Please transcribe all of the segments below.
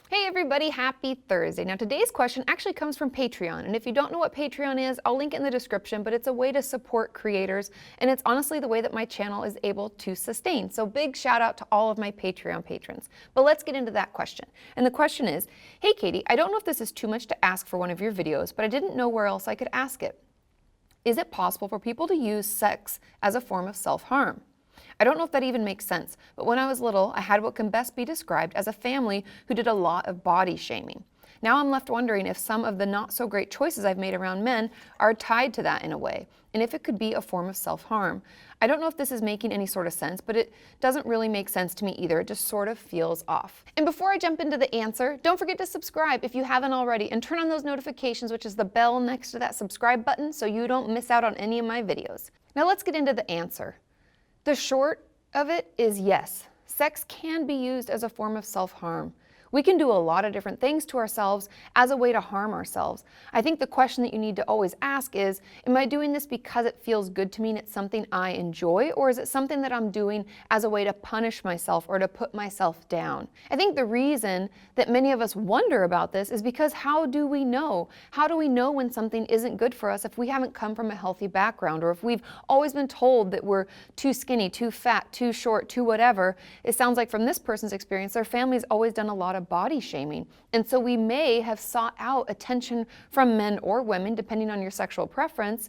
Hey everybody, happy Thursday. Now today's question actually comes from Patreon, and if you don't know what Patreon is, I'll link it in the description, but it's a way to support creators, and it's honestly the way that my channel is able to sustain. So big shout out to all of my Patreon patrons. But let's get into that question. And the question is, hey Katie, I don't know if this is too much to ask for one of your videos, but I didn't know where else I could ask it. Is it possible for people to use sex as a form of self-harm? I don't know if that even makes sense, but when I was little, I had what can best be described as a family who did a lot of body shaming. Now I'm left wondering if some of the not so great choices I've made around men are tied to that in a way, and if it could be a form of self-harm. I don't know if this is making any sort of sense, but it doesn't really make sense to me either. It just sort of feels off. And before I jump into the answer, don't forget to subscribe if you haven't already, and turn on those notifications, which is the bell next to that subscribe button, so you don't miss out on any of my videos. Now let's get into the answer. The short of it is yes, sex can be used as a form of self-harm. We can do a lot of different things to ourselves as a way to harm ourselves. I think the question that you need to always ask is, am I doing this because it feels good to me and it's something I enjoy, or is it something that I'm doing as a way to punish myself or to put myself down? I think the reason that many of us wonder about this is because how do we know? How do we know when something isn't good for us if we haven't come from a healthy background, or if we've always been told that we're too skinny, too fat, too short, too whatever? It sounds like from this person's experience, their family's always done a lot of body shaming. And so we may have sought out attention from men or women, depending on your sexual preference,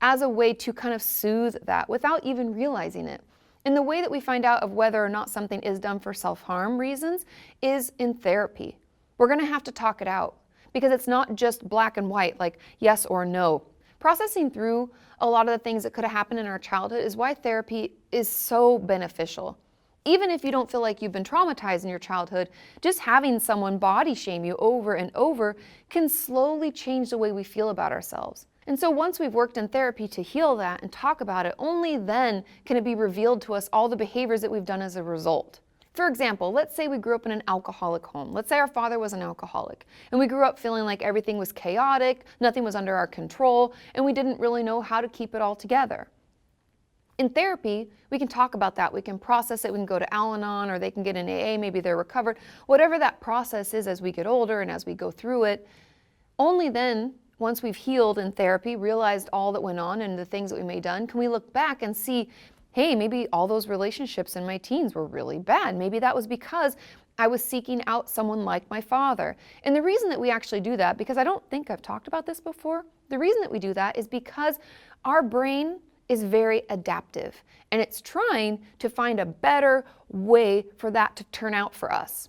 as a way to kind of soothe that without even realizing it. And the way that we find out of whether or not something is done for self-harm reasons is in therapy. We're going to have to talk it out because it's not just black and white, like yes or no. Processing through a lot of the things that could have happened in our childhood is why therapy is so beneficial. Even if you don't feel like you've been traumatized in your childhood, just having someone body shame you over and over can slowly change the way we feel about ourselves. And so once we've worked in therapy to heal that and talk about it, only then can it be revealed to us all the behaviors that we've done as a result. For example, let's say we grew up in an alcoholic home. Let's say our father was an alcoholic, and we grew up feeling like everything was chaotic, nothing was under our control, and we didn't really know how to keep it all together. In therapy, we can talk about that. We can process it. We can go to Al-Anon, or they can get an AA. Maybe they're recovered. Whatever that process is as we get older and as we go through it, only then, once we've healed in therapy, realized all that went on and the things that we may have done, can we look back and see, hey, maybe all those relationships in my teens were really bad. Maybe that was because I was seeking out someone like my father. And the reason that we actually do that, because I don't think I've talked about this before, the reason that we do that is because our brain is very adaptive, and it's trying to find a better way for that to turn out for us.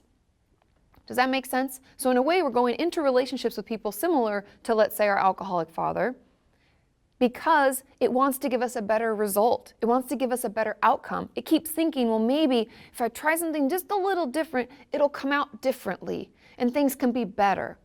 Does that make sense? So in a way, we're going into relationships with people similar to, let's say, our alcoholic father, because it wants to give us a better result. It wants to give us a better outcome. It keeps thinking, well, maybe if I try something just a little different, it'll come out differently and things can be better.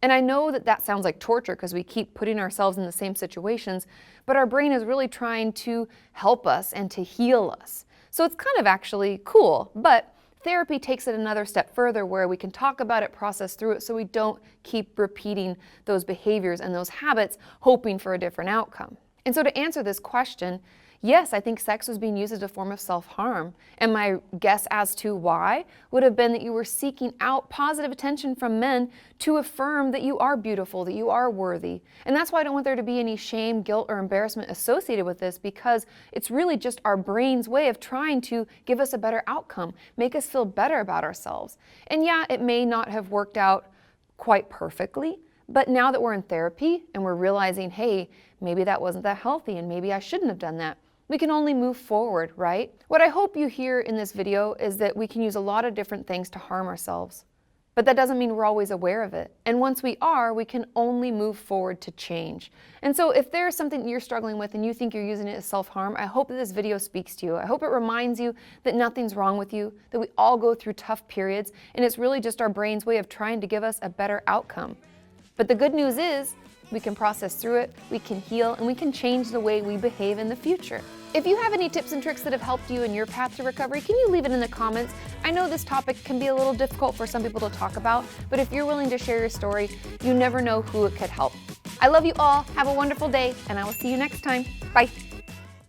And I know that that sounds like torture because we keep putting ourselves in the same situations, but our brain is really trying to help us and to heal us. So it's kind of actually cool, but therapy takes it another step further where we can talk about it, process through it, so we don't keep repeating those behaviors and those habits, hoping for a different outcome. And so to answer this question, yes, I think sex was being used as a form of self-harm. And my guess as to why would have been that you were seeking out positive attention from men to affirm that you are beautiful, that you are worthy. And that's why I don't want there to be any shame, guilt, or embarrassment associated with this, because it's really just our brain's way of trying to give us a better outcome, make us feel better about ourselves. And yeah, it may not have worked out quite perfectly, but now that we're in therapy and we're realizing, hey, maybe that wasn't that healthy and maybe I shouldn't have done that, we can only move forward, right? What I hope you hear in this video is that we can use a lot of different things to harm ourselves, but that doesn't mean we're always aware of it. And once we are, we can only move forward to change. And so if there's something you're struggling with and you think you're using it as self-harm, I hope that this video speaks to you. I hope it reminds you that nothing's wrong with you, that we all go through tough periods, and it's really just our brain's way of trying to give us a better outcome. But the good news is, we can process through it, we can heal, and we can change the way we behave in the future. If you have any tips and tricks that have helped you in your path to recovery, can you leave it in the comments? I know this topic can be a little difficult for some people to talk about, but if you're willing to share your story, you never know who it could help. I love you all, have a wonderful day, and I will see you next time. Bye.